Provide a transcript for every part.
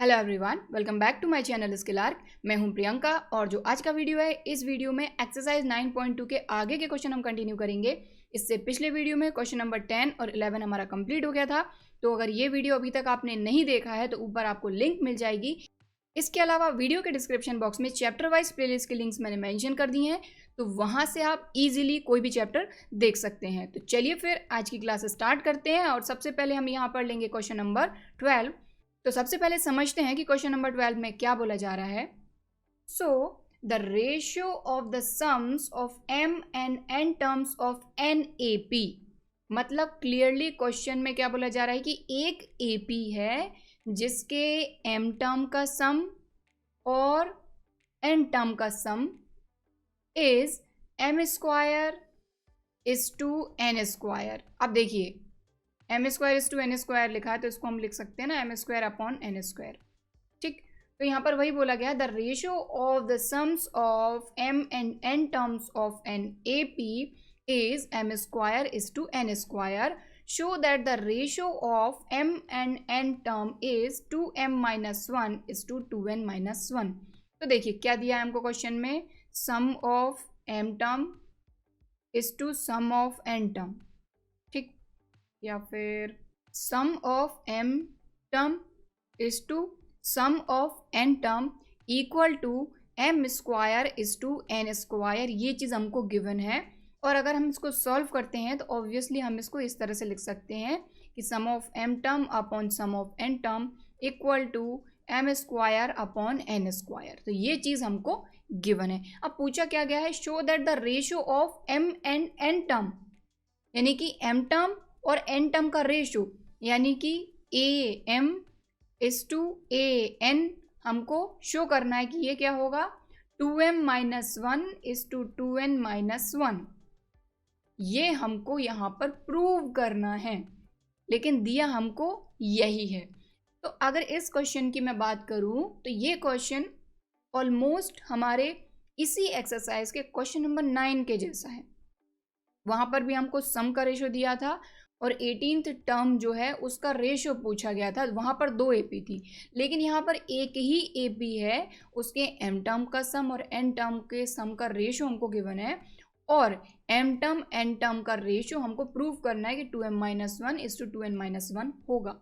Hello everyone, welcome back to my channel Skill Arc. मैं हूं प्रियंका और जो आज का वीडियो है, इस वीडियो में एक्सरसाइज 9.2 के आगे के क्वेश्चन हम कंटिन्यू करेंगे। इससे पिछले वीडियो में क्वेश्चन नंबर 10 और 11 हमारा कंप्लीट हो गया था। तो अगर ये वीडियो अभी तक आपने नहीं देखा है तो ऊपर आपको लिंक मिल जाएगी। इसके अलावा वीडियो के डिस्क्रिप्शन बॉक्स में चैप्टर वाइज प्लेलिस्ट के लिंक्स मैंने मेंशन कर दिए हैं, तो वहां से आप इजीली कोई भी चैप्टर देख सकते हैं। तो चलिए फिर आज की क्लास स्टार्ट करते हैं और सबसे पहले हम यहाँ पर लेंगे क्वेश्चन नंबर 12। तो सबसे पहले समझते हैं कि क्वेश्चन नंबर 12 में क्या बोला जा रहा है। So the ratio of the sums of m and n terms of NAP, मतलब क्लियरली क्वेश्चन में क्या बोला जा रहा है कि एक AP है जिसके m टर्म का सम और n टर्म का sum is m square is to n square. अब देखिए m square is to n square लिखा है तो इसको हम लिख सकते हैं ना m square upon n square. ठीक, तो यहाँ पर वही बोला गया, the ratio of the sums of m and n terms of an AP is m square is to n square. Show that the ratio of m and n term is 2m minus 1 is to 2n minus 1। तो देखिए क्या दिया है हमको question में, sum of m term is to sum of n term, ठीक, या फिर sum of m term is to sum of n term equal to m square is to n square. ये चीज़ हमको गिवन है और अगर हम इसको सॉल्व करते हैं तो ऑब्वियसली हम इसको इस तरह से लिख सकते हैं कि sum of m term upon sum of n term equal to m square upon n square. तो ये चीज़ हमको गिवन है। अब पूछा क्या गया है, show that the ratio of m and n term, यानी कि m टर्म और n टर्म का रेशियो, यानी कि am इज टू an हमको शो करना है कि ये क्या होगा, 2m minus 1 is to 2n minus 1। ये हमको यहाँ पर प्रूव करना है, लेकिन दिया हमको यही है। तो अगर इस क्वेश्चन की मैं बात करूँ तो ये क्वेश्चन ऑलमोस्ट हमारे इसी एक्सरसाइज के क्वेश्चन नंबर 9 के जैसा है। वहाँ पर भी हमको सम का रेशियो दिया था और 18th टर्म जो है उसका रेशियो पूछा गया था। वहाँ पर 2 AP थी, लेकिन यहाँ पर एक ही AP है, उसके m टर्म का सम और n टर्म के सम का रेशियो हमको गिवन है और m टर्म n टर्म का रेशियो हमको प्रूव करना है कि 2m minus 1 is to 2n minus 1 होगा।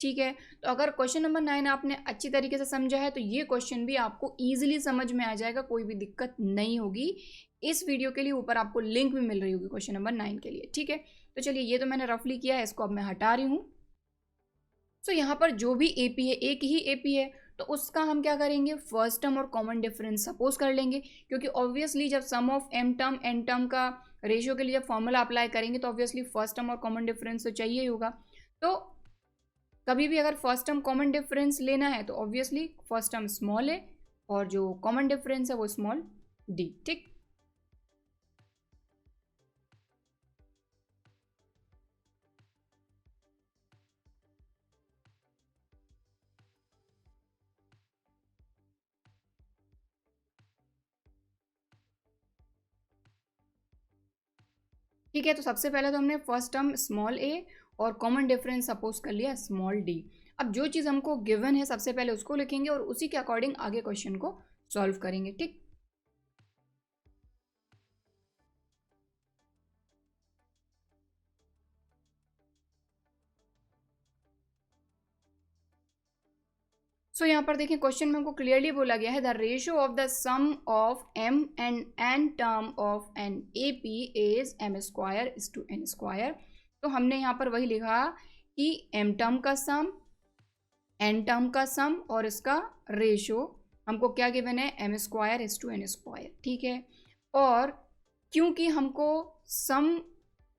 ठीक है, तो अगर क्वेश्चन नंबर 9 आपने अच्छी तरीके से समझा है तो ये क्वेश्चन भी आपको ईजिली समझ में आ जाएगा, कोई भी दिक्कत नहीं होगी। इस वीडियो के लिए ऊपर आपको लिंक भी मिल रही होगी क्वेश्चन नंबर 9 के लिए। ठीक है, तो चलिए ये तो मैंने रफली किया है, इसको अब मैं हटा रही हूँ। सो यहाँ पर जो भी AP है, एक ही AP है, तो उसका हम क्या करेंगे, फर्स्ट टर्म और कॉमन डिफरेंस सपोज कर लेंगे, क्योंकि ऑब्वियसली जब sum of m term n term का रेशियो के लिए जब फॉर्मूला अप्लाई करेंगे तो ऑब्वियसली फर्स्ट टर्म और कॉमन डिफरेंस तो चाहिए ही होगा। तो कभी भी अगर फर्स्ट टर्म कॉमन डिफरेंस लेना है तो ऑब्वियसली फर्स्ट टर्म स्मॉल है और जो कॉमन डिफरेंस है वो स्मॉल d। ठीक, ठीक है, तो सबसे पहले तो हमने फर्स्ट टर्म स्मॉल a और कॉमन डिफरेंस सपोज कर लिया स्मॉल d। अब जो चीज़ हमको गिवन है सबसे पहले उसको लिखेंगे और उसी के अकॉर्डिंग आगे क्वेश्चन को सॉल्व करेंगे। ठीक, सो यहाँ पर देखिए क्वेश्चन में हमको क्लियरली बोला गया है, the ratio of the sum of m and n term of an AP is m square is to n square. तो हमने यहाँ पर वही लिखा कि m टर्म का सम, n टर्म का सम और इसका रेशियो हमको क्या गिवन है, m square is to n square. ठीक है, और क्योंकि हमको सम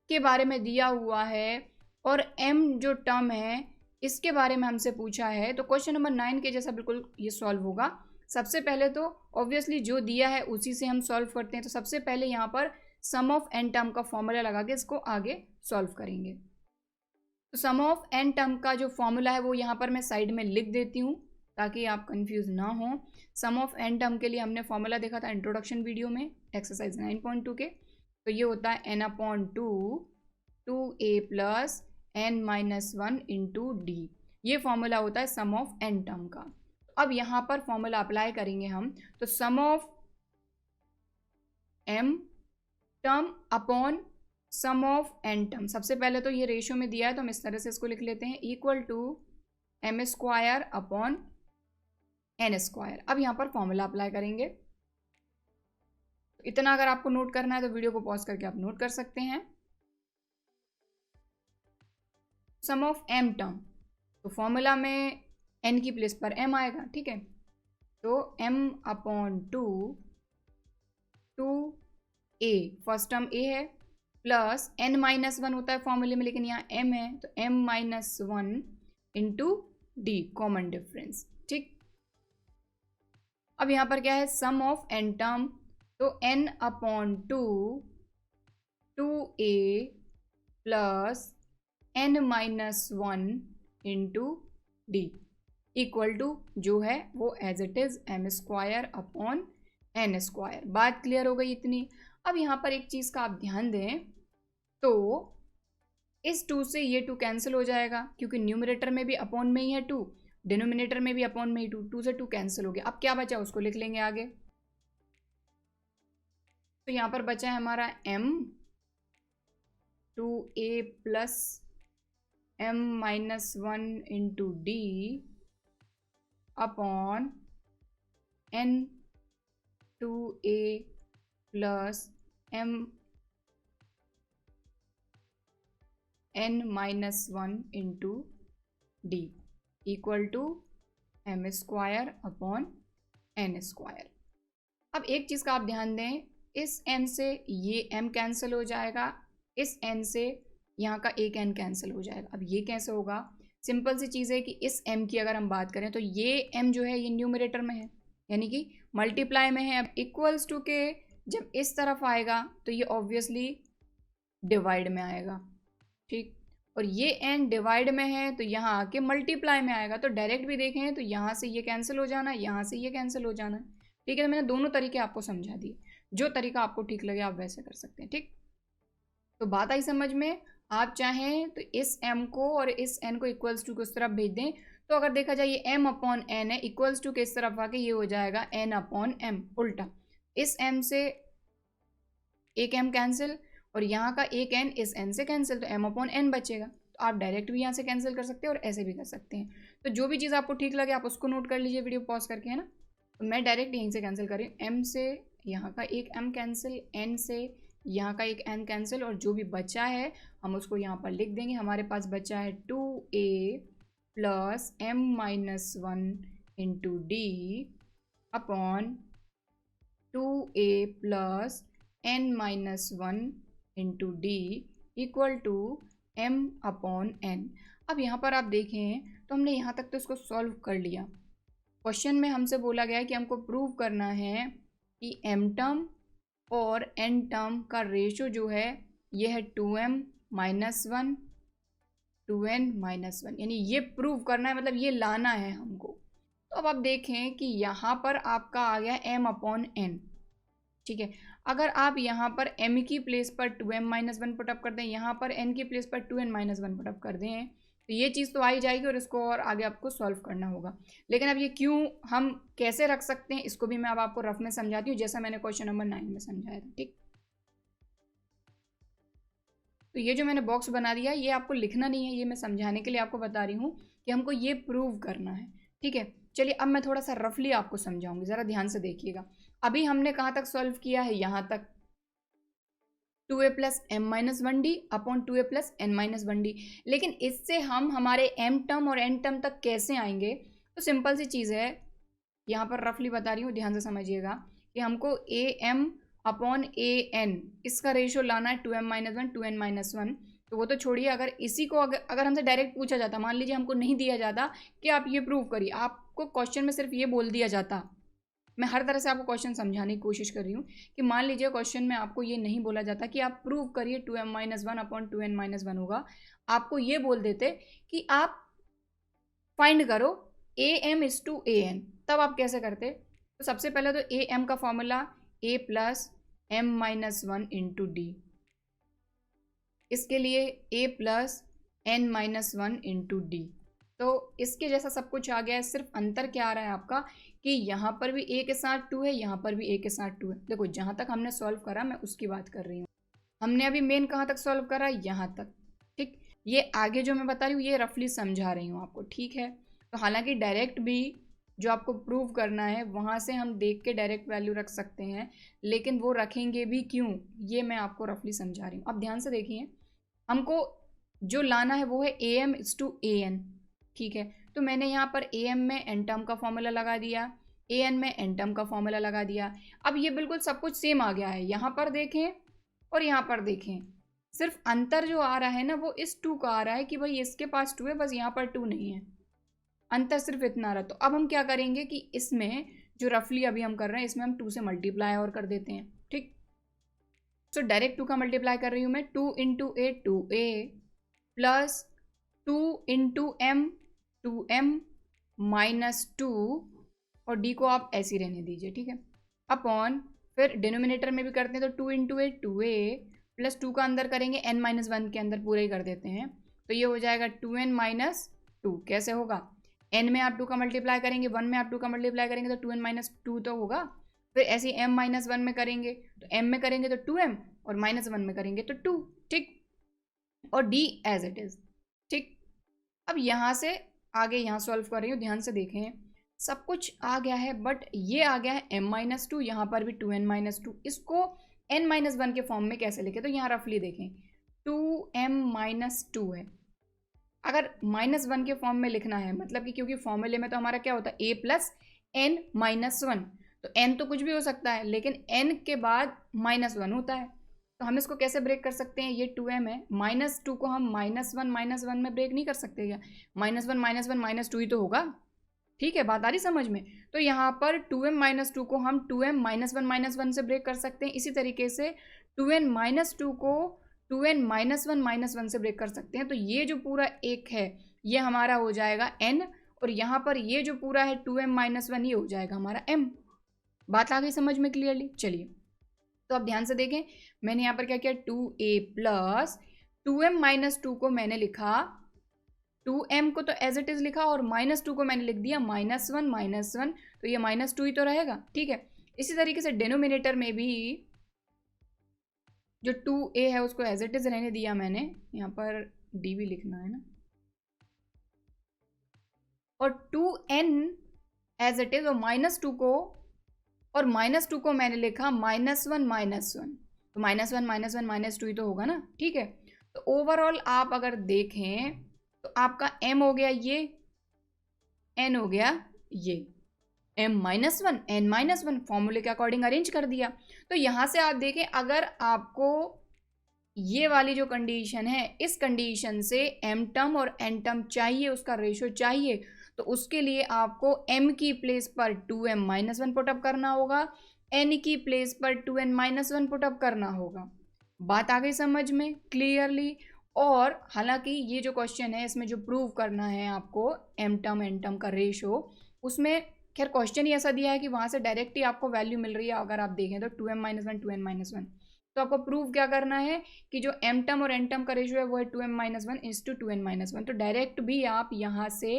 के बारे में दिया हुआ है और m जो टर्म है इसके बारे में हमसे पूछा है, तो क्वेश्चन नंबर 9 के जैसा बिल्कुल ये सॉल्व होगा। सबसे पहले तो ऑब्वियसली जो दिया है उसी से हम सॉल्व करते हैं। तो सबसे पहले यहाँ पर सम ऑफ n टर्म का फॉर्मूला लगा के इसको आगे सॉल्व करेंगे। तो सम ऑफ n टर्म का जो फॉर्मूला है वो यहाँ पर मैं साइड में लिख देती हूँ ताकि आप कंफ्यूज ना हो। सम ऑफ n टर्म के लिए हमने फॉर्मूला देखा था इंट्रोडक्शन वीडियो में एक्सरसाइज 9.2 के, तो ये होता है n upon 2a plus n minus 1 into d। ये फॉर्मूला होता है सम ऑफ n टर्म का। अब यहाँ पर फॉर्मूला अप्लाई करेंगे हम, तो sum of m term upon sum of n term. सबसे पहले तो ये रेशियो में दिया है तो हम इस तरह से इसको लिख लेते हैं, equal to m square upon n square. अब यहाँ पर फॉर्मूला अप्लाई करेंगे। इतना अगर आपको नोट करना है तो वीडियो को पॉज करके आप नोट कर सकते हैं। सम ऑफ m टर्म, तो फॉर्मूला में n की प्लेस पर m आएगा, ठीक है। तो m upon two a, first term a है, प्लस n माइनस वन होता है फॉर्मूले में, लेकिन यहाँ m है तो m minus one into d, common difference, ठीक। अब यहाँ पर क्या है, सम ऑफ n टर्म, तो n upon two a plus n minus one into d, equal to जो है वो as it is m square upon n square. बात क्लियर हो गई इतनी। अब यहाँ पर एक चीज़ का आप ध्यान दें, तो इस 2 से ये 2 कैंसिल हो जाएगा, क्योंकि न्यूमरेटर में भी अपॉन में ही है 2, डिनोमिनेटर में भी अपॉन में ही 2 से 2 कैंसिल हो गया। अब क्या बचा उसको लिख लेंगे आगे। तो यहाँ पर बचा है हमारा m 2a plus m minus one into d upon n 2a plus m n minus one into d, equal to m square upon n square. अब एक चीज़ का आप ध्यान दें, इस n से ये m कैंसिल हो जाएगा, इस n से यहाँ का एक n कैंसिल हो जाएगा। अब ये कैसे होगा, सिंपल सी चीज़ है कि इस m की अगर हम बात करें तो ये m जो है ये न्यूमरेटर में है, यानी कि मल्टीप्लाई में है। अब इक्वल्स टू के जब इस तरफ आएगा तो ये ऑब्वियसली डिवाइड में आएगा, ठीक। और ये n डिवाइड में है तो यहाँ आके मल्टीप्लाई में आएगा। तो डायरेक्ट भी देखें तो यहाँ से ये कैंसिल हो जाना, यहाँ से ये कैंसिल हो जाना, ठीक है। तो मैंने दोनों तरीके आपको समझा दिए, जो तरीका आपको ठीक लगे आप वैसे कर सकते हैं, ठीक। तो बात आई समझ में। आप चाहें तो इस m को और इस n को इक्वल्स टू को इस तरफ भेज दें, तो अगर देखा जाए ये m अपॉन n है, इक्वल्स टू के इस तरफ आके ये हो जाएगा n अपॉन m, उल्टा। इस m से एक m कैंसिल और यहाँ का एक n इस n से कैंसिल, तो m अपॉन n बचेगा। तो आप डायरेक्ट भी यहाँ से कैंसिल कर सकते हैं और ऐसे भी कर सकते हैं। तो जो भी चीज़ आपको ठीक लगे आप उसको नोट कर लीजिए वीडियो पॉज करके, है ना। तो मैं डायरेक्ट यहीं से कैंसिल कर रही हूँ, m से यहाँ का एक m कैंसिल, n से यहाँ का एक n कैंसिल, और जो भी बचा है हम उसको यहाँ पर लिख देंगे। हमारे पास बचा है 2a plus m minus one into d upon 2a plus n minus one into d equal to m upon n। अब यहाँ पर आप देखें तो हमने यहाँ तक तो इसको सॉल्व कर लिया। क्वेश्चन में हमसे बोला गया है कि हमको प्रूव करना है कि m टर्म और n टर्म का रेशो जो है ये है 2m minus one 2n minus one, यानी ये प्रूव करना है, मतलब ये लाना है हमको। तो अब आप देखें कि यहाँ पर आपका आ गया m अपॉन n, ठीक है। अगर आप यहाँ पर m की प्लेस पर 2m माइनस वन पुटअप कर दें, यहाँ पर n की प्लेस पर 2n माइनस वन पुटअप कर दें, तो ये चीज़ तो आ ही जाएगी और इसको और आगे आपको सॉल्व करना होगा। लेकिन अब ये क्यों हम कैसे रख सकते हैं इसको भी मैं अब आपको रफ में समझाती हूँ, जैसा मैंने क्वेश्चन नंबर 9 में समझाया था, ठीक। तो ये जो मैंने बॉक्स बना दिया ये आपको लिखना नहीं है, ये मैं समझाने के लिए आपको बता रही हूँ कि हमको ये प्रूव करना है, ठीक है। चलिए अब मैं थोड़ा सा रफली आपको समझाऊंगी, ज़रा ध्यान से देखिएगा। अभी हमने कहाँ तक सॉल्व किया है, यहाँ तक 2a plus m minus one D upon 2a plus n minus one D. लेकिन इससे हम हमारे m टर्म और n टर्म तक कैसे आएंगे, तो सिंपल सी चीज़ है, यहाँ पर रफली बता रही हूँ, ध्यान से समझिएगा कि हमको a m upon a n इसका रेशियो लाना है 2m minus one 2n minus one. तो वो तो छोड़िए, अगर इसी को अगर हमसे डायरेक्ट पूछा जाता, मान लीजिए हमको नहीं दिया जाता कि आप ये प्रूव करिए, आपको क्वेश्चन में सिर्फ ये बोल दिया जाता, मैं हर तरह से आपको क्वेश्चन समझाने की कोशिश कर रही हूँ कि मान लीजिए क्वेश्चन में आपको ये नहीं बोला जाता कि आप प्रूव करिए 2m minus one upon 2n minus one होगा, आपको ये बोल देते कि आप फाइंड करो am इज टू an, तब आप कैसे करते। तो सबसे पहले तो am का formula a plus m minus one into D, इसके लिए a plus n minus one into D. तो इसके जैसा सब कुछ आ गया है, सिर्फ अंतर क्या आ रहा है आपका कि यहाँ पर भी ए के साथ 2 है, यहाँ पर भी ए के साथ 2 है। देखो जहाँ तक हमने सॉल्व करा मैं उसकी बात कर रही हूँ। हमने अभी मेन कहाँ तक सॉल्व करा, यहाँ तक, ठीक। ये आगे जो मैं बता रही हूँ ये रफली समझा रही हूँ आपको, ठीक है। तो हालांकि डायरेक्ट भी जो आपको प्रूव करना है वहाँ से हम देख के डायरेक्ट वैल्यू रख सकते हैं, लेकिन वो रखेंगे भी क्यों, ये मैं आपको रफली समझा रही हूँ। अब ध्यान से देखिए, हमको जो लाना है वो है am इज टू an, ठीक है। तो मैंने यहाँ पर am में n टर्म का फॉर्मूला लगा दिया, an में n टर्म का फॉर्मूला लगा दिया। अब ये बिल्कुल सब कुछ सेम आ गया है, यहाँ पर देखें और यहाँ पर देखें, सिर्फ अंतर जो आ रहा है ना वो इस 2 का आ रहा है कि भाई इसके पास 2 है, बस यहाँ पर 2 नहीं है, अंतर सिर्फ इतना आ रहा है। तो अब हम क्या करेंगे कि इसमें जो रफली अभी हम कर रहे हैं इसमें हम 2 से मल्टीप्लाई और कर देते हैं, ठीक। तो डायरेक्ट 2 का मल्टीप्लाई कर रही हूँ मैं, 2 इंटू ए 2a plus 2 into m 2m minus 2, और d को आप ऐसे ही रहने दीजिए, ठीक है, अपॉन फिर डिनोमिनेटर में भी करते हैं तो 2 इंटू ए 2a प्लस 2 का अंदर करेंगे n माइनस 1 के अंदर पूरे ही कर देते हैं, तो ये हो जाएगा 2n माइनस 2। कैसे होगा, n में आप 2 का मल्टीप्लाई करेंगे, 1 में आप 2 का मल्टीप्लाई करेंगे तो 2n माइनस 2 तो होगा, फिर ऐसे ही m माइनस 1 में करेंगे तो m में करेंगे तो 2m और माइनस 1 में करेंगे तो 2, ठीक, और d एज इट इज, ठीक। अब यहाँ से आगे यहाँ सॉल्व कर रही हूँ, ध्यान से देखें, सब कुछ आ गया है, बट ये आ गया है m माइनस 2, यहाँ पर भी 2n माइनस 2, इसको n माइनस 1 के फॉर्म में कैसे लिखे, तो यहाँ रफली देखें 2m माइनस 2 है। अगर माइनस 1 के फॉर्म में लिखना है, मतलब कि क्योंकि फॉर्मूले में तो हमारा क्या होता है a प्लस n माइनस 1, तो n तो कुछ भी हो सकता है लेकिन n के बाद माइनस 1 होता है, तो हम इसको कैसे ब्रेक कर सकते हैं, ये 2m है, माइनस 2 को हम माइनस वन में ब्रेक नहीं कर सकते क्या, माइनस वन माइनस 2 ही तो होगा, ठीक है, बात आ रही समझ में। तो यहाँ पर 2m माइनस 2 को हम 2m माइनस वन से ब्रेक कर सकते हैं, इसी तरीके से 2n माइनस 2 को 2n माइनस वन से ब्रेक कर सकते हैं। तो ये जो पूरा एक है ये हमारा हो जाएगा n, और यहाँ पर ये जो पूरा है 2m माइनस 1 ये हो जाएगा हमारा m। बात आ गई समझ में क्लियरली। चलिए तो अब ध्यान से देखें, मैंने यहाँ पर क्या किया, 2a प्लस 2m माइनस 2 को मैंने लिखा, 2m को तो एज इट इज लिखा और माइनस 2 को मैंने लिख दिया माइनस 1, तो ये माइनस 2 ही तो रहेगा, ठीक है। इसी तरीके से डिनोमिनेटर में भी जो 2a है उसको एज इट इज रहने दिया मैंने, यहाँ पर d भी लिखना है ना, और 2n एज इट इज, और माइनस 2 को, और माइनस 2 को मैंने लिखा माइनस 1, तो माइनस 1 माइनस 2 ही तो होगा ना, ठीक है। तो ओवरऑल आप अगर देखें तो आपका m हो गया ये, n हो गया ये, m माइनस 1 n माइनस 1, फॉर्मूले के अकॉर्डिंग अरेंज कर दिया। तो यहाँ से आप देखें, अगर आपको ये वाली जो कंडीशन है, इस कंडीशन से m टर्म और n टर्म चाहिए, उसका रेशो चाहिए, तो उसके लिए आपको m की प्लेस पर 2m माइनस 1 पुटअप करना होगा, n की प्लेस पर 2n माइनस 1 पुटअप करना होगा। बात आ गई समझ में क्लियरली। और हालांकि ये जो क्वेश्चन है इसमें जो प्रूव करना है आपको m टर्म n टर्म का रेशो, उसमें खैर क्वेश्चन ही ऐसा दिया है कि वहाँ से डायरेक्ट ही आपको वैल्यू मिल रही है। अगर आप देखें तो 2m माइनस 1 2n माइनस 1, तो आपको प्रूव क्या करना है कि जो m टर्म और n टर्म का रेशो है वो है 2m minus 1 is to 2n minus 1। तो डायरेक्ट भी आप यहाँ से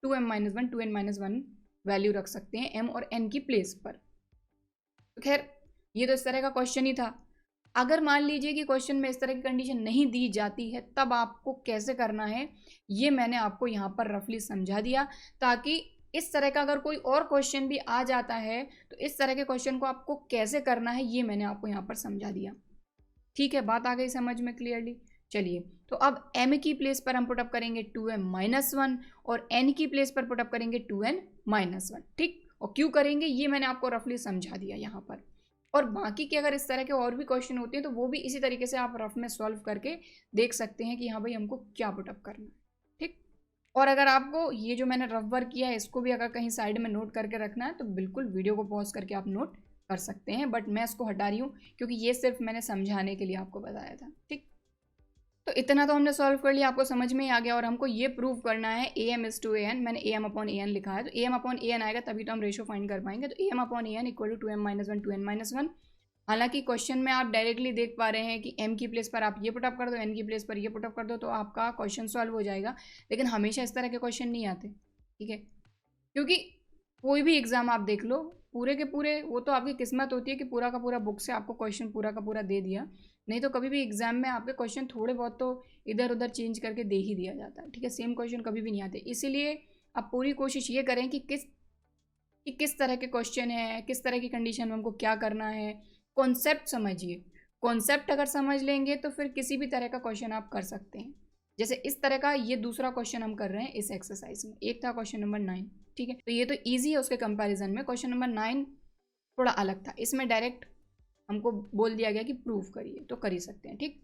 2m minus 1 2n minus 1 value रख सकते हैं m और n की प्लेस पर। तो खैर ये तो इस तरह का क्वेश्चन ही था। अगर मान लीजिए कि क्वेश्चन में इस तरह की कंडीशन नहीं दी जाती है, तब आपको कैसे करना है ये मैंने आपको यहाँ पर रफली समझा दिया, ताकि इस तरह का अगर कोई और क्वेश्चन भी आ जाता है तो इस तरह के क्वेश्चन को आपको कैसे करना है ये मैंने आपको यहाँ पर समझा दिया, ठीक है। बात आ गई समझ में क्लियरली। चलिए तो अब m की प्लेस पर हम पुटअप करेंगे 2m माइनस 1 और n की प्लेस पर पुटअप करेंगे 2n माइनस 1, ठीक। और क्यों करेंगे ये मैंने आपको रफली समझा दिया यहाँ पर। और बाकी के अगर इस तरह के और भी क्वेश्चन होते हैं तो वो भी इसी तरीके से आप रफ में सॉल्व करके देख सकते हैं कि हाँ भाई हमको क्या पुटअप करना है, ठीक। और अगर आपको ये जो मैंने रफ वर्क किया है इसको भी अगर कहीं साइड में नोट करके रखना है तो बिल्कुल वीडियो को पॉज करके आप नोट कर सकते हैं, बट मैं इसको हटा रही हूँ क्योंकि ये सिर्फ मैंने समझाने के लिए आपको बताया था, ठीक। तो इतना तो हमने सॉल्व कर लिया, आपको समझ में ही आ गया। और हमको ये प्रूव करना है am इज टू an, मैंने am अपॉन an लिखा है, तो am अपॉन an आएगा तभी तो हम रेशो फाइंड कर पाएंगे। तो am upon an equal to 2m minus 1 2n minus 1, हालांकि क्वेश्चन में आप डायरेक्टली देख पा रहे हैं कि m की प्लेस पर आप ये पुटअप कर दो, n की प्लेस पर ये पुटअप कर दो, तो आपका क्वेश्चन सॉल्व हो जाएगा। लेकिन हमेशा इस तरह के क्वेश्चन नहीं आते, ठीक है, क्योंकि कोई भी एग्जाम आप देख लो, पूरे के पूरे, वो तो आपकी किस्मत होती है कि पूरा का पूरा बुक से आपको क्वेश्चन पूरा का पूरा दे दिया, नहीं तो कभी भी एग्जाम में आपके क्वेश्चन थोड़े बहुत तो इधर उधर चेंज करके दे ही दिया जाता है, ठीक है, सेम क्वेश्चन कभी भी नहीं आते। इसीलिए आप पूरी कोशिश ये करें कि किस तरह के क्वेश्चन है, किस तरह की कंडीशन में हमको क्या करना है, कॉन्सेप्ट समझिए। कॉन्सेप्ट अगर समझ लेंगे तो फिर किसी भी तरह का क्वेश्चन आप कर सकते हैं। जैसे इस तरह का ये दूसरा क्वेश्चन हम कर रहे हैं इस एक्सरसाइज में, एक था क्वेश्चन नंबर 9, ठीक है, तो ये तो ईजी है उसके कंपैरिजन में। क्वेश्चन नंबर 9 थोड़ा अलग था, इसमें डायरेक्ट हमको बोल दिया गया कि प्रूव करिए, तो कर ही सकते हैं, ठीक।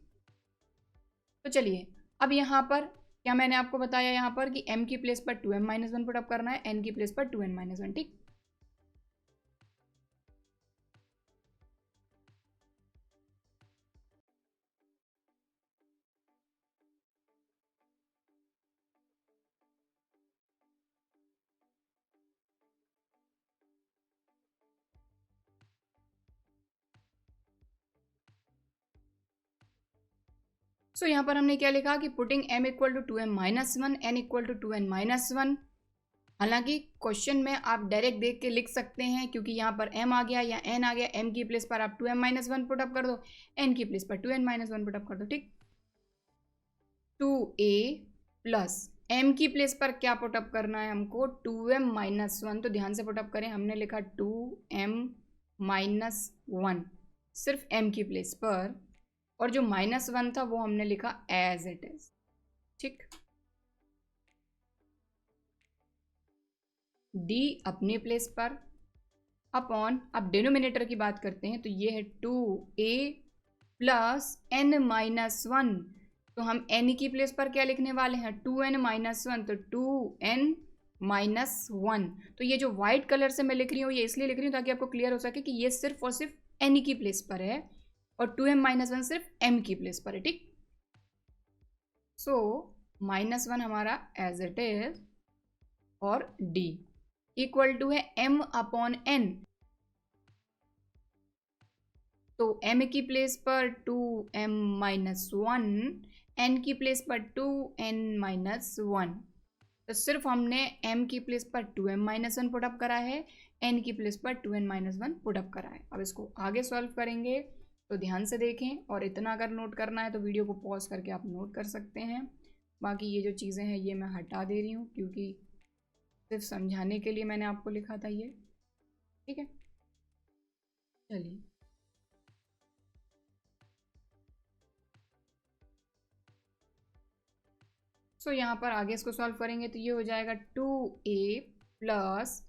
तो चलिए, अब यहाँ पर क्या मैंने आपको बताया यहाँ पर कि m की प्लेस पर 2m-1 पुटअप करना है, n की प्लेस पर 2n-1, ठीक। सो यहाँ पर हमने क्या लिखा कि putting m equal to 2m-1, n equal to 2n-1। हालांकि क्वेश्चन में आप डायरेक्ट देख के लिख सकते हैं, क्योंकि यहाँ पर m आ गया या n आ गया, m की प्लेस पर आप 2m-1 पुटअप कर दो, n की प्लेस पर 2n-1 पुटअप कर दो, ठीक। 2a प्लस m की प्लेस पर क्या पुटअप करना है हमको, 2m-1, तो ध्यान से पुटअप करें, हमने लिखा 2m-1 सिर्फ m की प्लेस पर, और जो -1 था वो हमने लिखा एज इट इज, ठीक। d अपने प्लेस पर अपॉन, अब डिनोमिनेटर की बात करते हैं, तो ये है 2a प्लस n-1, तो हम n की प्लेस पर क्या लिखने वाले हैं, 2n-1, तो 2n-1। तो ये जो व्हाइट कलर से मैं लिख रही हूँ, ये इसलिए लिख रही हूँ ताकि आपको क्लियर हो सके कि ये सिर्फ और सिर्फ n की प्लेस पर है, और 2m-1 सिर्फ m की प्लेस पर है, ठीक। सो -1 हमारा एज इट इज, और d इक्वल टू है m अपॉन n, तो m की प्लेस पर 2m-1, n की प्लेस पर 2n-1, तो सिर्फ हमने m की प्लेस पर 2m-1 पुटअप करा है, n की प्लेस पर 2n-1 पुटअप करा है। अब इसको आगे सॉल्व करेंगे, तो ध्यान से देखें, और इतना अगर नोट करना है तो वीडियो को पॉज करके आप नोट कर सकते हैं। बाकी ये जो चीज़ें हैं ये मैं हटा दे रही हूँ, क्योंकि सिर्फ समझाने के लिए मैंने आपको लिखा था ये, ठीक है। चलिए, सो यहाँ पर आगे इसको सॉल्व करेंगे तो ये हो जाएगा 2a प्लस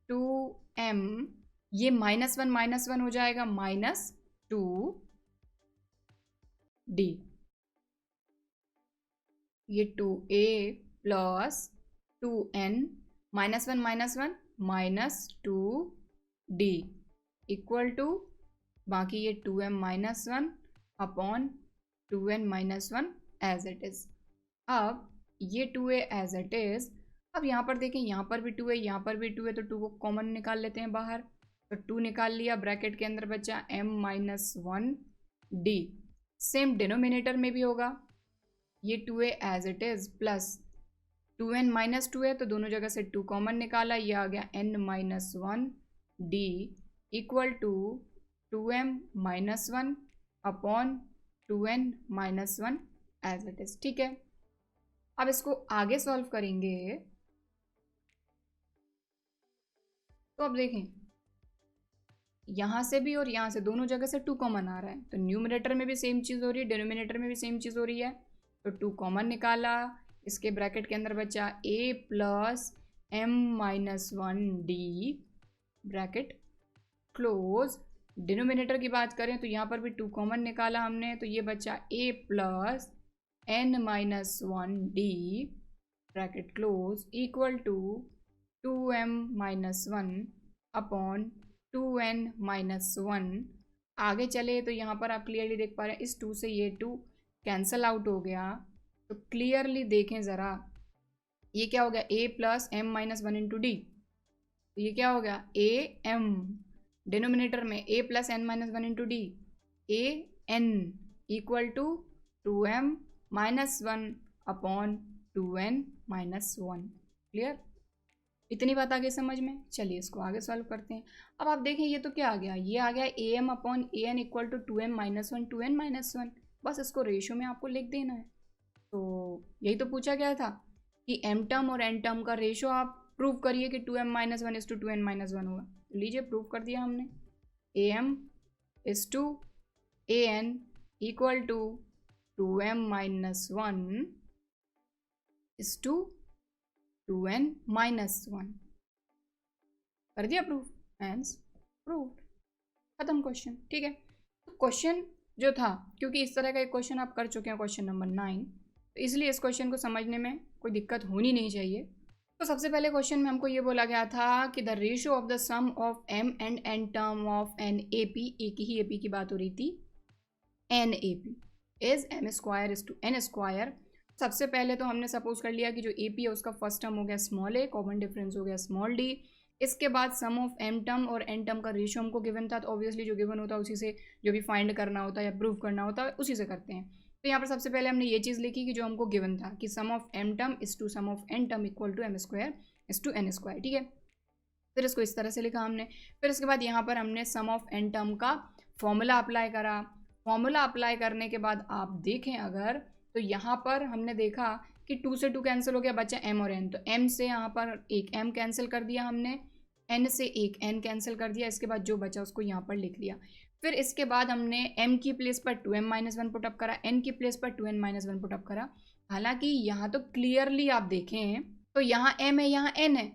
2m, ये -1 हो जाएगा -2d, ये 2a plus 2n -1 equal to, बाकी ये 2m-1 upon 2n-1 as it is. अब ये 2a एज इट इज, अब यहाँ पर देखें, यहाँ पर भी 2 है, यहाँ पर भी 2 है, तो 2 को कॉमन निकाल लेते हैं बाहर, तो 2 निकाल लिया, ब्रैकेट के अंदर बचा m-1d, सेम डिनोमिनेटर में भी होगा, ये 2a as it is plus 2n-2 है, तो दोनों जगह से 2 कॉमन निकाला, ये आ गया n-1d equal to 2m-1 upon 2n-1 as it is, ठीक है। अब इसको आगे सॉल्व करेंगे, तो अब देखें, यहां से भी और यहां से दोनों जगह से 2 कॉमन आ रहा है, तो न्यूमरेटर में भी सेम चीज़ हो रही है, डिनोमिनेटर में भी सेम चीज़ हो रही है, तो 2 कॉमन निकाला, इसके ब्रैकेट के अंदर बचा a plus m-1d bracket close. Denominator की बात करें तो यहाँ पर भी 2 कॉमन निकाला हमने, तो ये बचा a plus n-1d bracket close equal to 2m-1 upon 2n-1। आगे चले तो यहाँ पर आप क्लियरली देख पा रहे हैं, इस 2 से ये 2 कैंसल आउट हो गया, तो क्लियरली देखें ज़रा, ये क्या हो गया, a plus m-1 into D, तो ये क्या हो गया, a m डिनोमिनेटर में a plus n minus one into d, a n equal to 2m minus one upon 2n minus one. Clear? इतनी बात आ गई समझ में? चलिए इसको आगे सॉल्व करते हैं। अब आप देखें ये तो क्या आ गया, ये आ गया a m upon a n equal to 2m minus one 2n minus one. बस इसको रेशियो में आपको लिख देना है। तो यही तो पूछा गया था कि m टर्म और n टर्म का रेशियो आप प्रूव करिए कि 2m minus one is to 2n minus one होगा। लीजिए प्रूव कर दिया हमने, a m is to a n equal to 2m minus one is to 2n minus one. कर दिया प्रूफ, हैंस प्रूव्ड, खत्म क्वेश्चन। ठीक है, तो क्वेश्चन जो था, क्योंकि इस तरह का एक क्वेश्चन आप कर चुके हैं क्वेश्चन नंबर 9, तो इसलिए इस क्वेश्चन को समझने में कोई दिक्कत होनी नहीं चाहिए। तो सबसे पहले क्वेश्चन में हमको ये बोला गया था कि the ratio of the sum of m and n term of an A P, एक ही ए पी की बात हो रही थी, an A P is m square is to n square. सबसे पहले तो हमने सपोज कर लिया कि जो ए पी है उसका फर्स्ट टर्म हो गया स्मॉल ए, कॉमन डिफरेंस हो गया स्मॉल डी। इसके बाद सम ऑफ m टर्म और n टर्म का रेशियो हमको गिवन था, तो ऑब्वियसली जो गिवन होता है उसी से जो भी फाइंड करना होता है या प्रूव करना होता है उसी से करते हैं। तो यहाँ पर सबसे पहले हमने ये चीज़ लिखी कि जो हमको गिवन था कि sum of m term is to sum of n term equal to m square is to n square. ठीक है, फिर इसको इस तरह से लिखा हमने। फिर उसके बाद यहाँ पर हमने सम ऑफ n टर्म का फॉर्मूला अप्लाई करा। फॉर्मूला अप्लाई करने के बाद आप देखें अगर, तो यहाँ पर हमने देखा कि 2 से 2 कैंसिल हो गया, बचा m और n। तो m से यहाँ पर एक m कैंसिल कर दिया हमने, n से एक n कैंसिल कर दिया। इसके बाद जो बचा उसको यहाँ पर लिख लिया। फिर इसके बाद हमने m की प्लेस पर 2m माइनस वन पुटअप करा, n की प्लेस पर 2n माइनस वन पुटअप करा। हालांकि यहाँ तो क्लियरली आप देखें तो यहाँ m है, यहाँ n है।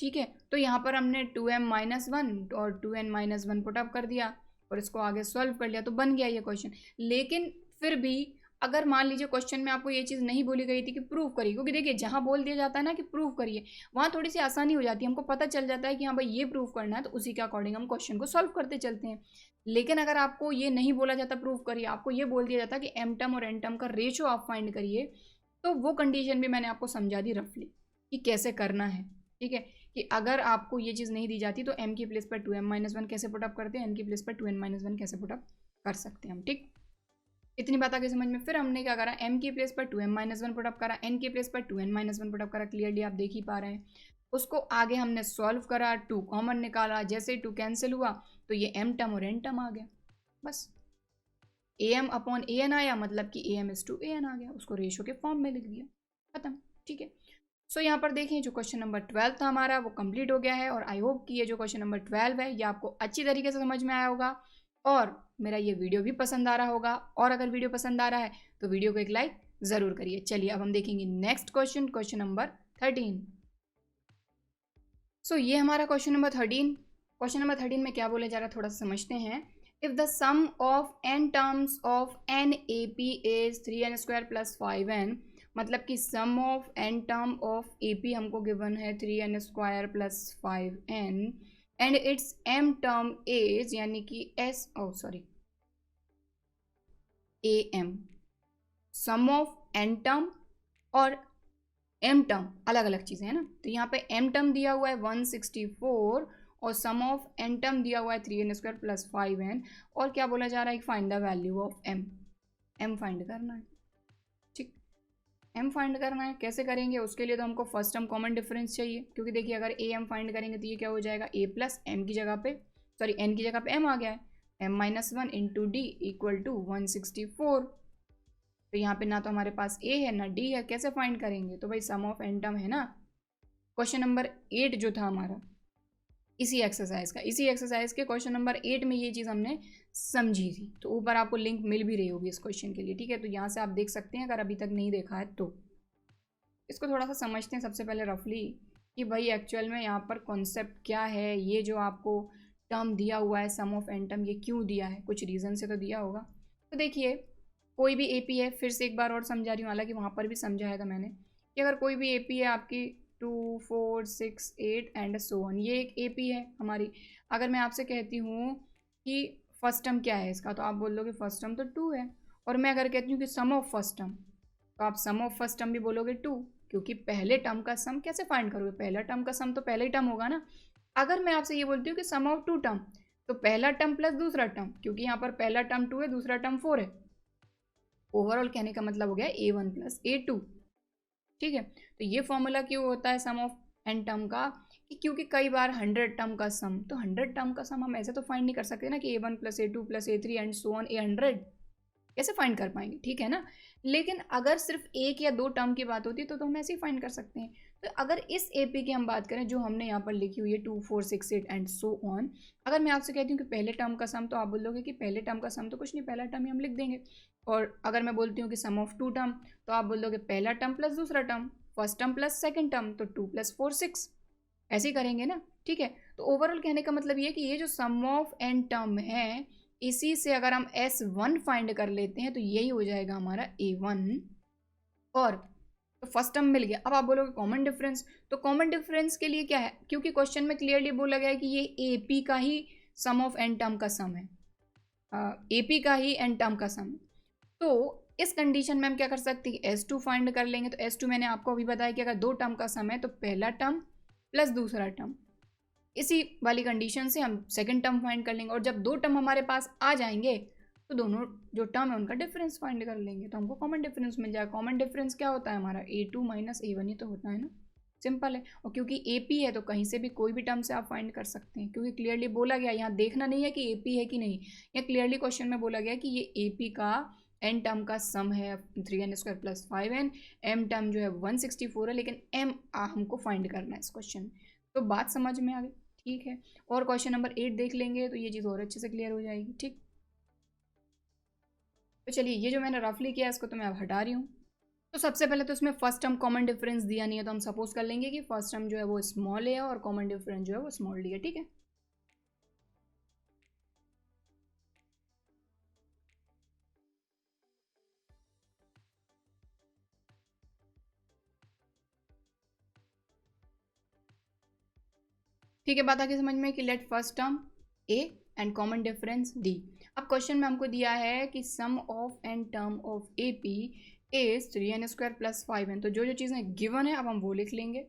ठीक है, तो यहाँ पर हमने 2m माइनस वन और 2n माइनस वन पुटअप कर दिया और इसको आगे सॉल्व कर लिया, तो बन गया ये क्वेश्चन। लेकिन फिर भी अगर मान लीजिए क्वेश्चन में आपको ये चीज़ नहीं बोली गई थी कि प्रूव करिए, क्योंकि देखिए जहाँ बोल दिया जाता है ना कि प्रूव करिए, वहाँ थोड़ी सी आसानी हो जाती है, हमको पता चल जाता है कि हाँ भाई ये प्रूव करना है, तो उसी के अकॉर्डिंग हम क्वेश्चन को सॉल्व करते चलते हैं। लेकिन अगर आपको ये नहीं बोला जाता प्रूव करिए, आपको ये बोल दिया जाता कि m टर्म और n टर्म का रेशियो आप फाइंड करिए, तो वो कंडीशन भी मैंने आपको समझा दी रफली कि कैसे करना है। ठीक है, कि अगर आपको ये चीज़ नहीं दी जाती तो m की प्लेस पर 2m माइनस वन कैसे पुटअप करते हैं, n की प्लेस पर 2n माइनस वन कैसे पुटअप कर सकते हैं हम। ठीक, इतनी बात आगे समझ में। फिर हमने क्या करा, m की प्लेस पर 2m माइनस वन पुटअप करा, n की प्लेस पर 2n माइनस वन पुटअप करा। क्लियरली आप देख ही पा रहे हैं। उसको आगे हमने सॉल्व करा, 2 कॉमन निकाला, जैसे ही 2 कैंसिल हुआ तो ये m टर्म और n टर्म आ गया। बस am अपॉन an आया, मतलब कि am इज टू an आ गया, उसको रेशियो के फॉर्म में लिख दिया, खत्म। ठीक है, सो यहाँ पर देखें जो क्वेश्चन नंबर 12 था हमारा वो कंप्लीट हो गया है। और आई होप कि ये जो क्वेश्चन नंबर 12 है ये आपको अच्छी तरीके से समझ में आया होगा और मेरा ये वीडियो भी पसंद आ रहा होगा। और अगर वीडियो पसंद आ रहा है तो वीडियो को एक लाइक ज़रूर करिए। चलिए अब हम देखेंगे नेक्स्ट क्वेश्चन, क्वेश्चन नंबर 13। सो ये हमारा क्वेश्चन नंबर 13। क्वेश्चन नंबर 13 में क्या बोले जा रहा है थोड़ा सा समझते हैं। If the sum of n terms of an A P is 3n square plus 5n, मतलब कि sum of n term of A P हमको गिवन है 3n square plus 5n and its m term is, यानी कि A M. Sum of n term और m term अलग अलग चीज़ें हैं ना, तो यहाँ पे m टर्म दिया हुआ है 164 और सम ऑफ n टर्म दिया हुआ है 3n स्क्वायर प्लस 5n। और क्या बोला जा रहा है, find the value of m find करना है। ठीक, m फाइंड करना है, कैसे करेंगे उसके लिए तो हमको फर्स्ट टर्म कॉमन डिफरेंस चाहिए, क्योंकि देखिए अगर am फाइंड करेंगे तो ये क्या हो जाएगा, a प्लस m की जगह पे, सॉरी n की जगह पे m आ गया है, m minus one into d equal to 164। तो यहाँ पे ना तो हमारे पास a है ना d है, कैसे फाइंड करेंगे, तो भाई सम ऑफ n टर्म है ना। क्वेश्चन नंबर 8 जो था हमारा इसी एक्सरसाइज के क्वेश्चन नंबर 8 में ये चीज़ हमने समझी थी, तो ऊपर आपको लिंक मिल भी रही होगी इस क्वेश्चन के लिए। ठीक है, तो यहाँ से आप देख सकते हैं अगर अभी तक नहीं देखा है तो। इसको थोड़ा सा समझते हैं सबसे पहले रफली कि भाई एक्चुअल में यहाँ पर कॉन्सेप्ट क्या है। ये जो आपको टर्म दिया हुआ है सम ऑफ n टर्म, ये क्यों दिया है, कुछ रीज़न से तो दिया होगा। तो देखिए कोई भी ए पी है, फिर से एक बार और समझा रही हूँ, हालांकि वहाँ पर भी समझाया था मैंने कि अगर कोई भी ए पी है आपकी 2, 4, 6, 8 एंड सो ऑन, ये एक ए पी है हमारी। अगर मैं आपसे कहती हूँ कि फर्स्ट टर्म क्या है इसका, तो आप बोल दोगे फर्स्ट टर्म तो 2 है। और मैं अगर कहती हूँ कि सम ऑफ फर्स्ट टर्म, तो आप सम ऑफ फर्स्ट टर्म भी बोलोगे 2, क्योंकि पहले टर्म का सम कैसे फाइंड करोगे, पहला टर्म का सम तो पहले ही टर्म होगा ना। अगर मैं आपसे ये बोलती हूँ कि सम ऑफ टू टर्म, तो पहला टर्म प्लस दूसरा टर्म, क्योंकि यहाँ पर पहला टर्म 2 है, दूसरा टर्म 4 है, ओवरऑल कहने का मतलब हो गया A1 प्लस A2। ठीक है, तो ये फॉर्मूला क्यों होता है सम ऑफ एन टर्म का, कि क्योंकि कई बार 100 टर्म का सम, तो 100 टर्म का सम हम ऐसे तो फाइंड नहीं कर सकते ना कि A1 plus A2 plus A3 and so on A100, कैसे फाइंड कर पाएंगे, ठीक है ना। लेकिन अगर सिर्फ एक या दो टर्म की बात होती है तो हम ऐसे ही फाइंड कर सकते हैं। तो अगर इस AP की हम बात करें जो हमने यहाँ पर लिखी हुई है 2 4 6 8 एंड सो ऑन, अगर मैं आपसे कहती हूँ कि पहले टर्म का सम, तो आप बोलोगे कि पहले टर्म का सम तो कुछ नहीं, पहला टर्म ही हम लिख देंगे। और अगर मैं बोलती हूँ कि सम ऑफ टू टर्म, तो आप बोलोगे पहला टर्म प्लस दूसरा term, first term plus second term, तो 2 + 4 6, ऐसे ही करेंगे ना। ठीक है, तो ओवरऑल कहने का मतलब ये कि ये जो सम ऑफ एन टर्म है, इसी से अगर हम S1 फाइंड कर लेते हैं तो यही हो जाएगा हमारा A1। और तो फर्स्ट टर्म मिल गया। अब आप बोलोगे कॉमन डिफरेंस, तो कॉमन डिफरेंस के लिए क्या है, क्योंकि क्वेश्चन में क्लियरली बोला गया है कि ये AP का ही सम ऑफ एन टर्म का सम है, AP का ही एन टर्म का सम। तो इस कंडीशन में हम क्या कर सकते हैं, S2 फाइंड कर लेंगे। तो S2 मैंने आपको अभी बताया कि अगर दो टर्म का सम है तो पहला टर्म प्लस दूसरा टर्म, इसी वाली कंडीशन से हम सेकंड टर्म फाइंड कर लेंगे। और जब दो टर्म हमारे पास आ जाएंगे तो दोनों जो टर्म है उनका डिफरेंस फाइंड कर लेंगे, तो हमको कॉमन डिफरेंस मिल जाएगा। कॉमन डिफरेंस क्या होता है हमारा, A2 माइनस A1 ही तो होता है ना, सिंपल है। और क्योंकि AP है तो कहीं से भी कोई भी टर्म से आप फाइंड कर सकते हैं, क्योंकि क्लियरली बोला गया, यहाँ देखना नहीं है कि AP है कि नहीं, यहाँ क्लियरली क्वेश्चन में बोला गया कि ये AP का n टर्म का सम है 3n² + 5n, m टर्म जो है 164 है, लेकिन m हमको फाइंड करना है इस क्वेश्चन में। तो बात समझ में आ गई, ठीक है। और क्वेश्चन नंबर 8 देख लेंगे तो ये चीज़ और अच्छे से क्लियर हो जाएगी, ठीक। तो चलिए, ये जो मैंने रफली किया इसको तो मैं अब हटा रही हूँ। तो सबसे पहले तो इसमें फर्स्ट टर्म कॉमन डिफरेंस दिया नहीं है, तो हम सपोज कर लेंगे कि फर्स्ट टर्म जो है वो स्मॉल है और कॉमन डिफरेंस जो है वो स्मॉल डी है, ठीक है। ठीक है, बात आगे समझ में कि let first term A and common difference D। अब क्वेश्चन में हमको दिया है कि sum of N term of AP is 3n² + 5n। तो जो जो चीज़ें गिवन है अब हम वो लिख लेंगे।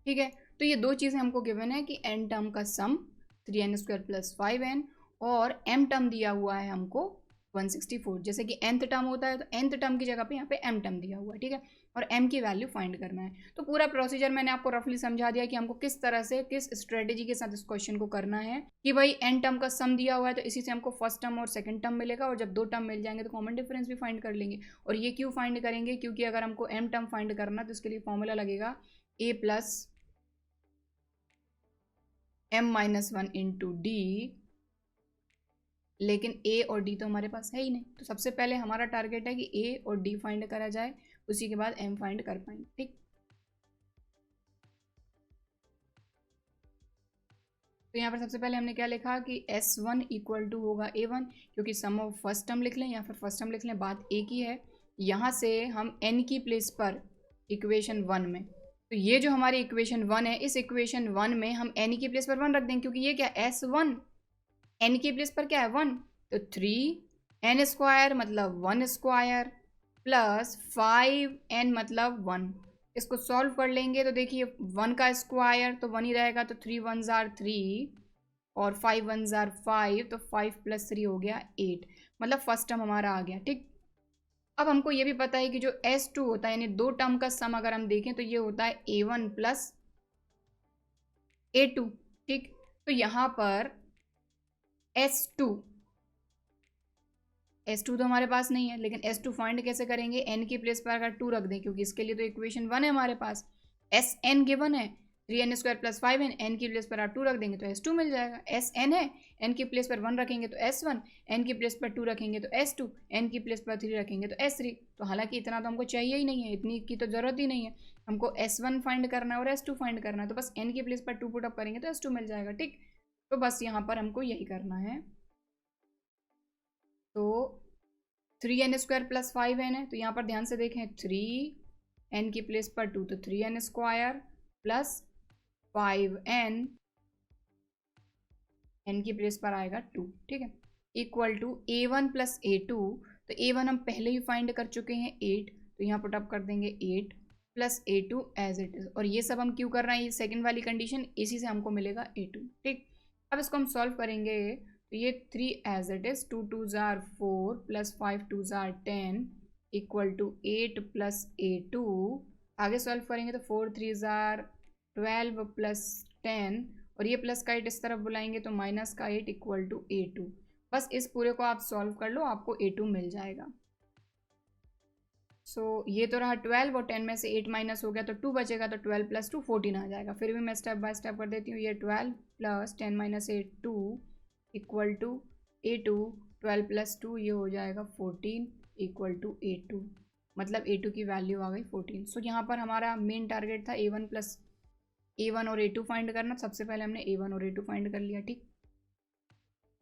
ठीक है, तो ये दो चीज़ें हमको गिवन है कि n टर्म का सम 3n² + 5n, और m टर्म दिया हुआ है हमको 164। जैसे कि nth टर्म होता है तो nth टर्म की जगह पे यहाँ पे m टर्म दिया हुआ है, ठीक है, और m की वैल्यू फाइंड करना है। तो पूरा प्रोसीजर मैंने आपको रफली समझा दिया कि हमको किस तरह से, किस स्ट्रेटेजी के साथ इस क्वेश्चन को करना है। कि भाई n टर्म का सम दिया हुआ है तो इसी से हमको फर्स्ट टर्म और सेकंड टर्म मिलेगा, और जब दो टर्म मिल जाएंगे तो कॉमन डिफरेंस भी फाइंड कर लेंगे। और ये क्यों फाइंड करेंगे, क्योंकि अगर हमको m टर्म फाइंड करना तो इसके लिए फॉर्मूला लगेगा A + m-1 × D, लेकिन A और D तो हमारे पास है ही नहीं। तो सबसे पहले हमारा टारगेट है कि A और D फाइंड करा जाए, उसी के बाद M फाइंड कर पाएंगे, ठीक। तो यहाँ पर सबसे पहले हमने क्या लिखा कि S1 = होगा A1, क्योंकि सम ऑफ फर्स्ट टर्म लिख लें या फिर फर्स्ट टर्म लिख लें, बात एक ही है। यहाँ से हम n की प्लेस पर इक्वेशन 1 में, तो ये जो हमारी इक्वेशन 1 है, इस इक्वेशन 1 में हम n की प्लेस पर 1 रख देंगे, क्योंकि ये क्या S1, n की प्लेस पर क्या है 1, तो 3n² मतलब 1² + 5n मतलब 1। इसको सॉल्व कर लेंगे तो देखिए 1 का स्क्वायर तो 1 ही रहेगा, तो 3 1s are 3 और 5 1s are 5, तो 5 + 3 हो गया 8, मतलब फर्स्ट टर्म हमारा आ गया, ठीक। अब हमको ये भी पता है कि जो S2 होता है, यानी दो टर्म का सम अगर हम देखें तो ये होता है A1 + A2, ठीक। तो यहाँ पर S2 तो हमारे पास नहीं है, लेकिन S2 फाइंड कैसे करेंगे, n की प्लेस पर अगर 2 रख दें, क्योंकि इसके लिए तो इक्वेशन 1 है हमारे पास, Sn गिवन है 3n² + 5n, n की प्लेस पर आप 2 रख देंगे तो S2 मिल जाएगा। Sn है, n की प्लेस पर 1 रखेंगे तो S1, n की प्लेस पर 2 रखेंगे तो S2, n की प्लेस पर 3 रखेंगे तो S3। तो हालांकि इतना तो हमको चाहिए ही नहीं है, इतनी की तो ज़रूरत ही नहीं है, हमको S1 फाइंड करना है और S2 फाइंड करना है, तो बस n की प्लेस पर 2 पुट अप करेंगे तो S2 मिल जाएगा, ठीक। तो बस यहाँ पर हमको यही करना है। तो 3n² + 5n है, तो यहाँ पर ध्यान से देखें, 3n की प्लेस पर 2, तो 3n² + 5n n की प्लेस पर आएगा 2, ठीक है, equal to a1 plus a2, तो a1 हम पहले ही फाइंड कर चुके हैं 8, तो यहाँ पुटअप कर देंगे 8 plus a2 as it is, और ये सब हम क्यों कर रहे हैं, ये सेकंड वाली कंडीशन, इसी से हमको मिलेगा a2, ठीक। अब इसको हम सॉल्व करेंगे तो ये 3 एज इट इज, 2 2 जार 4 प्लस 5 2 जार 10 इक्वल टू 8 प्लस a2, आगे सॉल्व करेंगे तो 4 3 जार 12 प्लस 10, और ये प्लस का 8 इस तरफ बुलाएंगे तो माइनस का 8 इक्वल टू a2। बस इस पूरे को आप सॉल्व कर लो, आपको a2 मिल जाएगा। सो ये तो रहा 12 और 10 में से 8 माइनस हो गया तो 2 बचेगा, तो 12 प्लस 2 14 आ जाएगा। फिर भी मैं स्टेप बाय स्टेप कर देती हूँ। ये 12 plus 10 minus 8 2 equal to a2, 12 plus 2 ये हो जाएगा 14 इक्वल टू a2, मतलब a2 की वैल्यू आ गई 14। सो यहाँ पर हमारा मेन टारगेट था a1 और a2 फाइंड करना। सबसे पहले हमने a1 और a2 फाइंड कर लिया, ठीक।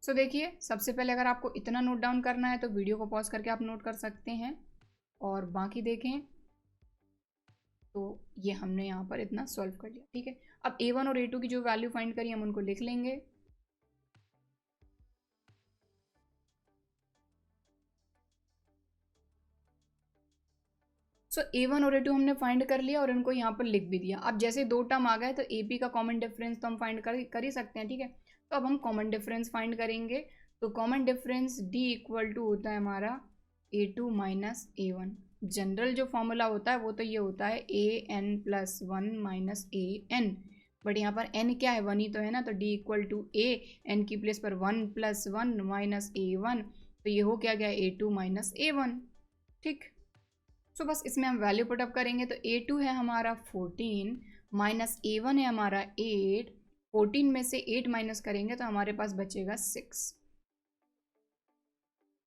सो देखिए, सबसे पहले अगर आपको इतना नोट डाउन करना है तो वीडियो को पॉज करके आप नोट कर सकते हैं, और बाकी देखें तो ये हमने यहाँ पर इतना सॉल्व कर लिया, ठीक है। अब a1 और a2 की जो वैल्यू फाइंड करी हम उनको लिख लेंगे। सो a1 और a2 हमने फाइंड कर लिया और इनको यहाँ पर लिख भी दिया। अब जैसे दो टर्म आ गए तो AP का कॉमन डिफरेंस तो हम फाइंड कर ही सकते हैं, ठीक है। तो अब हम कॉमन डिफरेंस फाइंड करेंगे। तो common difference D equal to होता है हमारा a2 माइनस a1। जनरल जो फॉर्मूला होता है वो तो ये होता है an plus 1 minus an, but यहाँ पर n क्या है, 1 ही तो है ना, तो D equal to a, n की प्लेस पर 1 प्लस 1 माइनस a1, तो ये हो क्या गया a2 माइनस a1, ठीक। सो बस इसमें हम वैल्यू पुटअप करेंगे तो a2 है हमारा 14 माइनस a1 है हमारा 8, 14 में से 8 माइनस करेंगे तो हमारे पास बचेगा 6,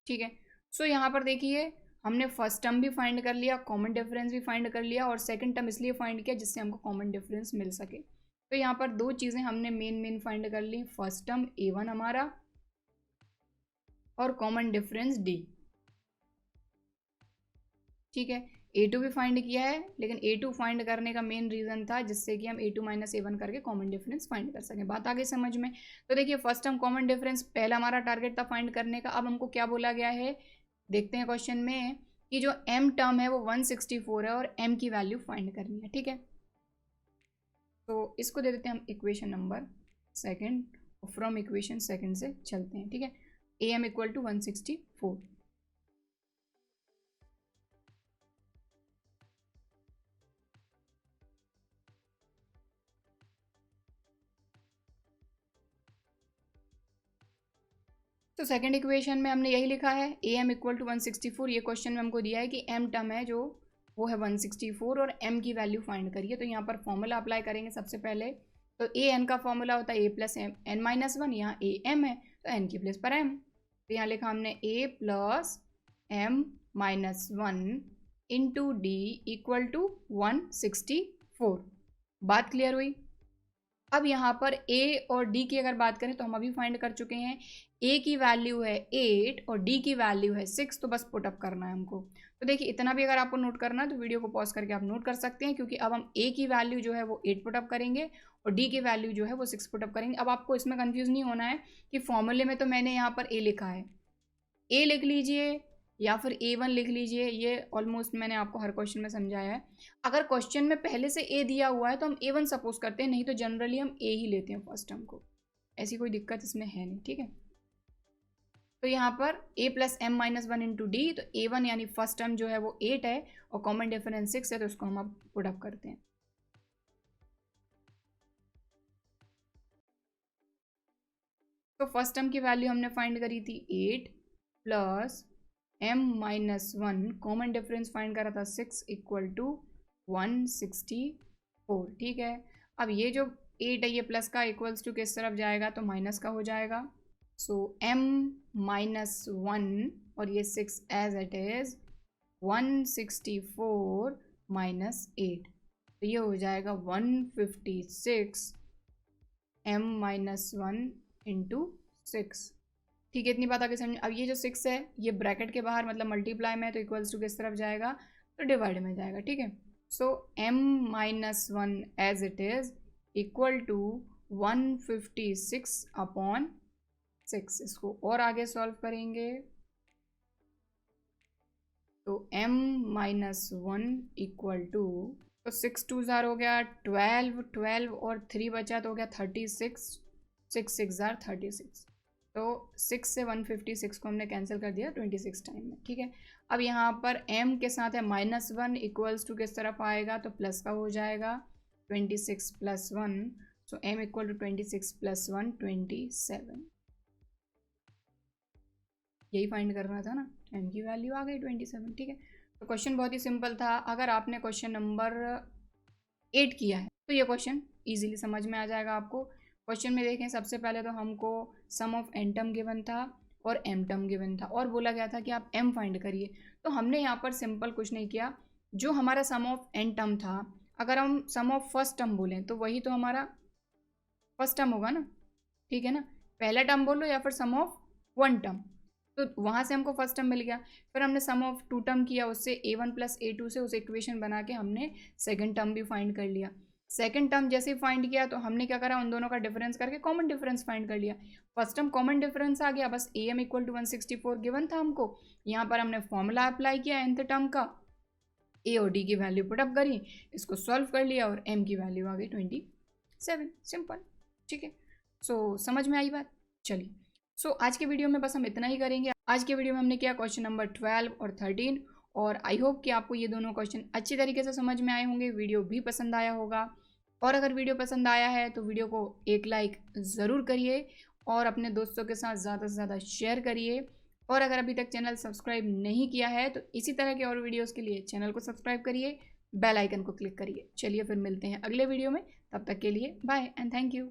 ठीक है। सो यहाँ पर देखिए, हमने फर्स्ट टर्म भी फाइंड कर लिया, कॉमन डिफरेंस भी फाइंड कर लिया, और सेकंड टर्म इसलिए फाइंड किया जिससे हमको कॉमन डिफरेंस मिल सके। तो यहाँ पर दो चीज़ें हमने मेन फाइंड कर ली, फर्स्ट टर्म a1 हमारा और कॉमन डिफरेंस d, ठीक है। a2 भी फाइंड किया है, लेकिन a2 फाइंड करने का मेन रीज़न था जिससे कि हम a2 माइनस a1 करके कॉमन डिफरेंस फाइंड कर सकें। बात आ गई समझ में। तो देखिए, फर्स्ट टर्म कॉमन डिफरेंस पहला हमारा टारगेट था फाइंड करने का। अब हमको क्या बोला गया है, देखते हैं क्वेश्चन में, कि जो m टर्म है वो 164 है और m की वैल्यू फाइंड करनी है, ठीक है। तो इसको दे देते हैं हम equation number second, from equation second से चलते हैं, ठीक है। am equal to 164। तो सेकंड इक्वेशन में हमने यही लिखा है am इक्वल टू 164। ये क्वेश्चन में हमको दिया है कि m टर्म है जो वो है 164 और m की वैल्यू फाइंड करिए। तो यहाँ पर फॉर्मूला अप्लाई करेंगे सबसे पहले। तो an का फॉर्मूला होता है a plus m n minus 1, यहाँ a m है तो n की प्लेस पर m, तो यहाँ लिखा हमने a plus m minus 1 into d equal to 164। बात क्लियर हुई। अब यहाँ पर a और d की अगर बात करें तो हम अभी फाइंड कर चुके हैं, a की वैल्यू है 8 और d की वैल्यू है 6, तो बस पुटअप करना है हमको। तो देखिए, इतना भी अगर आपको नोट करना है तो वीडियो को पॉज करके आप नोट कर सकते हैं, क्योंकि अब हम a की वैल्यू जो है वो 8 पुटअप करेंगे और d की वैल्यू जो है वो 6 पुटअप करेंगे। अब आपको इसमें कन्फ्यूज़ नहीं होना है कि फॉर्मूले में तो मैंने यहाँ पर a लिखा है, a लिख लीजिए या फिर a1 लिख लीजिए, ये ऑलमोस्ट मैंने आपको हर क्वेश्चन में समझाया है। अगर क्वेश्चन में पहले से a दिया हुआ है तो हम a1 सपोज करते हैं, नहीं तो जनरली हम a ही लेते हैं फर्स्ट टर्म को, ऐसी कोई दिक्कत इसमें है नहीं, ठीक है। तो यहाँ पर a plus m minus 1 into D, तो a1 यानी फर्स्ट टर्म जो है वो 8 है और कॉमन डिफरेंस 6 है, तो उसको हम अब पुटअप करते हैं। तो फर्स्ट टर्म की वैल्यू हमने फाइंड करी थी 8 plus m minus 1, common difference find करा था 6 इक्वल टू 164, ठीक है। अब ये जो 8 है ये प्लस का इक्वल्स टू किस तरफ जाएगा, तो माइनस का हो जाएगा। सो m माइनस 1 और ये 6 एज इट इज 164 माइनस 8, तो ये हो जाएगा 156 m माइनस 1 इंटू 6, ठीक है। इतनी बात आगे समझ। अब ये जो 6 है ये ब्रैकेट के बाहर मतलब मल्टीप्लाई में है, तो इक्वल्स टू किस तरफ जाएगा, तो डिवाइड में जाएगा, ठीक है। So m minus 1 as it is equal to 156 upon 6। इसको और आगे सॉल्व करेंगे तो m माइनस 1 इक्वल टू, तो 6 2 ज़ार हो गया 12, 12 और 3 बचा तो हो गया 36, 6 6 ज़ार 36। तो 6 से 156 को हमने कैंसिल कर दिया 26 टाइम में, ठीक है। अब यहाँ पर m के साथ है -1 इक्वल्स टू किस तरफ आएगा तो प्लस का हो जाएगा 26 + 1, सो m इक्वल टू 26 + 1 27। यही फाइंड करना था ना, m की वैल्यू आ गई 27, ठीक है। तो क्वेश्चन बहुत ही सिंपल था। अगर आपने क्वेश्चन नंबर 8 किया है तो ये क्वेश्चन इजीली समझ में आ जाएगा आपको। क्वेश्चन में देखें, सबसे पहले तो हमको सम ऑफ n टर्म गिवन था और m टर्म गिवन था और बोला गया था कि आप m फाइंड करिए। तो हमने यहाँ पर सिंपल कुछ नहीं किया, जो हमारा सम ऑफ n टर्म था, अगर हम सम ऑफ फर्स्ट टर्म बोलें तो वही तो हमारा फर्स्ट टर्म होगा ना, ठीक है ना। पहला टर्म बोलो या फिर सम ऑफ वन टर्म, तो वहाँ से हमको फर्स्ट टर्म मिल गया। फिर हमने सम ऑफ टू टर्म किया, उससे a1 + a2 से उस इक्वेशन बना के हमने सेकंड टर्म भी फाइंड कर लिया। सेकंड टर्म जैसे ही फाइंड किया तो हमने क्या करा, उन दोनों का डिफरेंस करके कॉमन डिफरेंस फाइंड कर लिया। फर्स्ट टर्म कॉमन डिफरेंस आ गया, बस am इक्वल टू 164 गिवन था हमको। यहाँ पर हमने फॉर्मूला अप्लाई किया nth टर्म का, a और d की वैल्यू पुटअप करी, इसको सॉल्व कर लिया और m की वैल्यू आ गई 27। सिंपल, ठीक है। सो समझ में आई बात। चलिए, सो आज के वीडियो में बस हम इतना ही करेंगे। आज के वीडियो में हमने किया क्वेश्चन नंबर 12 और 13, और आई होप कि आपको ये दोनों क्वेश्चन अच्छी तरीके से समझ में आए होंगे, वीडियो भी पसंद आया होगा। और अगर वीडियो पसंद आया है तो वीडियो को एक लाइक ज़रूर करिए और अपने दोस्तों के साथ ज़्यादा से ज़्यादा शेयर करिए। और अगर अभी तक चैनल सब्सक्राइब नहीं किया है तो इसी तरह के और वीडियोज़ के लिए चैनल को सब्सक्राइब करिए, बेल आइकन को क्लिक करिए। चलिए फिर मिलते हैं अगले वीडियो में, तब तक के लिए बाय एंड थैंक यू।